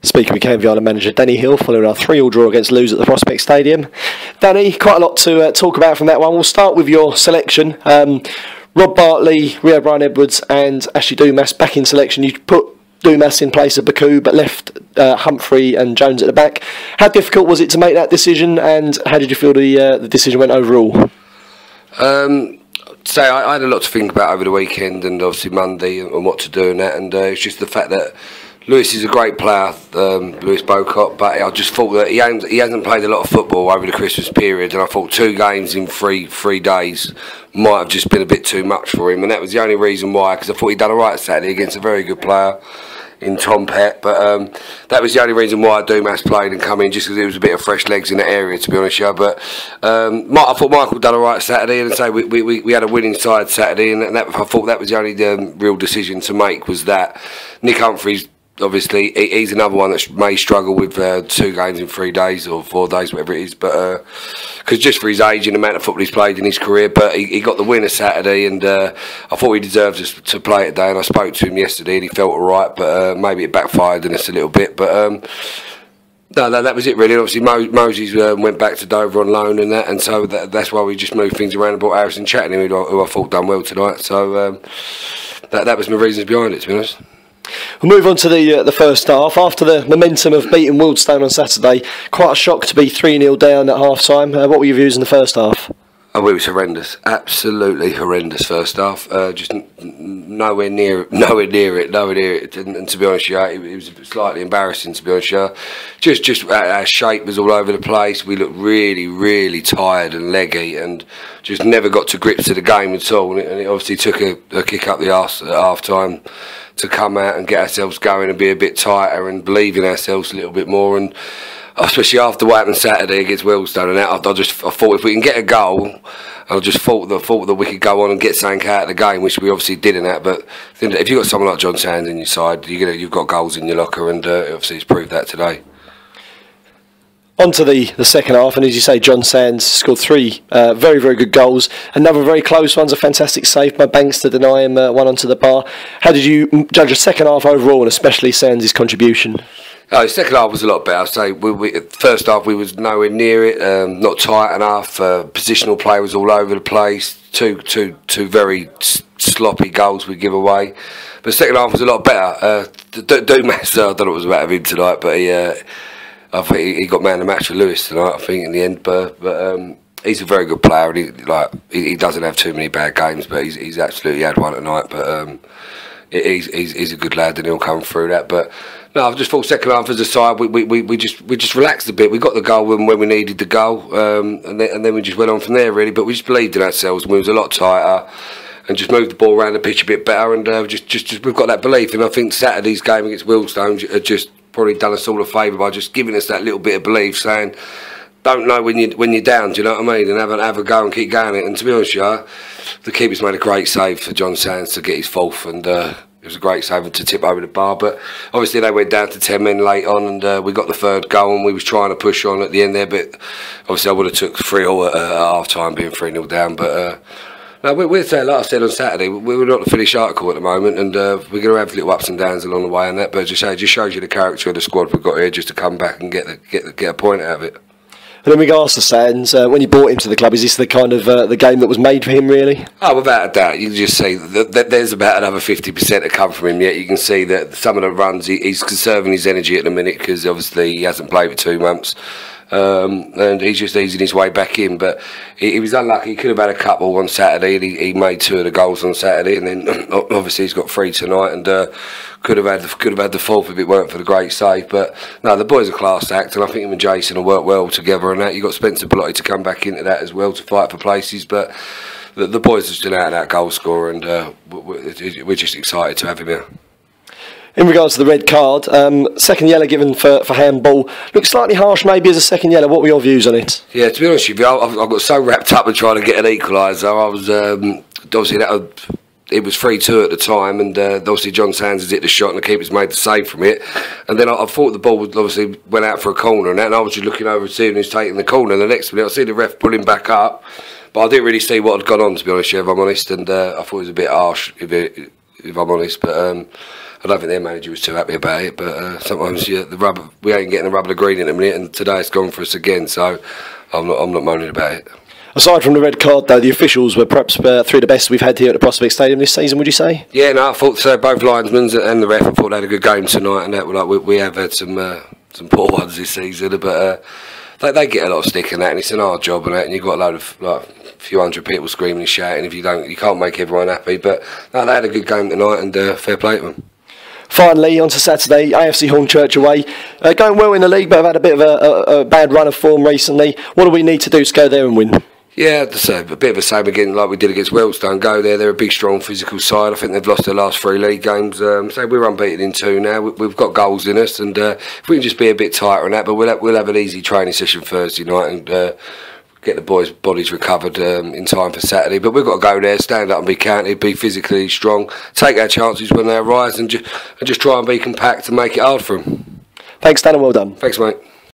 Speaking with Canvey Island manager Danny Heale following our 3-3 draw against Lewes at the Prospect Stadium. Danny, quite a lot to talk about from that one. We'll start with your selection. Rob Bartley, Rio Brian Edwards and Ashley Dumas back in selection. You put Dumas in place of Baku but left Humphrey and Jones at the back. How difficult was it to make that decision, and how did you feel the decision went overall? I had a lot to think about over the weekend and obviously Monday and what to do and that, and it's just the fact that Lewes is a great player, Lewes Bocott, but I just thought that he hasn't played a lot of football over the Christmas period, and I thought 2 games in three days might have just been a bit too much for him, and that was the only reason why, because I thought he'd done alright Saturday against a very good player in Tom Pett, but that was the only reason why Dumas played and come in, just because there was a bit of fresh legs in that area, to be honest. Yeah, but I thought Michael done alright Saturday, and so we had a winning side Saturday, and that, I thought that was the only real decision to make, was that Nick Humphreys. Obviously, he's another one that may struggle with 2 games in 3 days or 4 days, whatever it is. But because just for his age and the amount of football he's played in his career, but he got the winner Saturday, and I thought he deserved to play today. And I spoke to him yesterday, and he felt alright, but maybe it backfired on us a little bit. But no, that was it really. Obviously, Moses went back to Dover on loan and that, and so that's why we just moved things around and brought Harrison Chattenham, who I thought done well tonight. So that was my reasons behind it, to be honest. We'll move on to the first half. After the momentum of beating Wildstone on Saturday, quite a shock to be 3-0 down at half time. What were your views in the first half? Oh, it was horrendous, absolutely horrendous first half. Just nowhere near it. And to be honest, yeah, it was slightly embarrassing. To be honest, yeah, just our shape was all over the place. We looked really tired and leggy, and just never got to grips with the game at all. And it obviously took a kick up the arse at half time to come out and get ourselves going and be a bit tighter and believe in ourselves a little bit more, and especially after what happened Saturday against Wildstone and that, I thought if we can get a goal, I just thought that we could go on and get something out of the game, which we obviously did in that. But if you've got someone like John Sands in your side, you've got goals in your locker, and obviously he's proved that today. On to the second half, and as you say, John Sands scored 3 very good goals. Another very close one's a fantastic save by Banks to deny him one onto the bar. How did you judge the second half overall, and especially Sands' contribution? The second half was a lot better. I'd say first half we was nowhere near it, not tight enough. Positional play was all over the place. Two very sloppy goals we give away. But the second half was a lot better. Dumas, I don't know what was about him tonight, but I think he got man of the match for Lewes tonight, I think, in the end. But he's a very good player, and he doesn't have too many bad games, but he's absolutely had one tonight. But he's a good lad, and he'll come through that. But no, I just thought second half as a side we just relaxed a bit. We got the goal when we needed the goal, and then we just went on from there really. But we just believed in ourselves, and we was a lot tighter, and just moved the ball around the pitch a bit better, and just we've got that belief. And I think Saturday's game against Wildstone had just probably done us all a favour by just giving us that little bit of belief, saying, don't know when you're down, do you know what I mean, and have a go and keep going it. And to be honest, yeah, the keeper's made a great save for John Sands to get his 4th, and it was a great save to tip over the bar. But obviously they went down to 10 men late on, and we got the 3rd goal, and we was trying to push on at the end there, but obviously I would have took 3-0 at half time, being 3-0 down. But no, we're saying, like I said on Saturday, we're not the finished article at the moment, and we're going to have little ups and downs along the way and that. But it just shows you the character of the squad we've got here, just to come back and get a point out of it. And in regards to Sands, when you brought him to the club, is this the kind of the game that was made for him, really? Oh, without a doubt. You can just see that there's about another 50% to come from him yet. You can see that some of the runs, he's conserving his energy at the minute, because obviously he hasn't played for 2 months. And he's just easing his way back in, but he was unlucky. He could have had a couple on Saturday, and he made 2 of the goals on Saturday, and then obviously he's got 3 tonight, and could have had the 4th if it weren't for the great save. But no, the boys are class act, and I think him and Jason will work well together. And that, you got Spencer Bellotti to come back into that as well to fight for places. But the boys are just an out-and-out goal scorer, and we're just excited to have him here. In regards to the red card, second yellow given for handball. Looks slightly harsh maybe as a second yellow. What were your views on it? Yeah, to be honest with you, I got so wrapped up in trying to get an equaliser. I was obviously it was 3-2 at the time, and obviously John Sands has hit the shot and the keeper's made the save from it. And then I thought the ball obviously went out for a corner and that, and I was just looking over and seeing who's taking the corner. And the next minute I see the ref pulling back up, but I didn't really see what had gone on, to be honest, if I'm honest. And I thought it was a bit harsh, if I'm honest. But I don't think their manager was too happy about it, but sometimes we ain't getting the rubber to green in a minute, and today it's gone for us again. So I'm not moaning about it. Aside from the red card, though, the officials were perhaps three of the best we've had here at the Prospect Stadium this season, would you say? Yeah, no, I thought so. Both linesmen and the ref, I thought they had a good game tonight, and that we have had some poor ones this season, but they get a lot of stick in that, and it's an hard job and that, and you've got a load of a few hundred people screaming and shouting. If you can't make everyone happy. But no, they had a good game tonight, and fair play to them. Finally, on to Saturday, AFC Hornchurch away. Going well in the league, but have had a bit of a bad run of form recently. What do we need to do to go there and win? Yeah, a bit of the same again, like we did against Wealdstone. Go there, they're a big, strong, physical side. I think they've lost their last 3 league games. So we're unbeaten in 2 now. We've got goals in us, and if we can just be a bit tighter on that, but we'll have an easy training session Thursday night and get the boys' bodies recovered in time for Saturday. But we've got to go there, stand up and be counted, be physically strong, take our chances when they arise, and just try and be compact and make it hard for them. Thanks, Dan, and well done. Thanks, mate.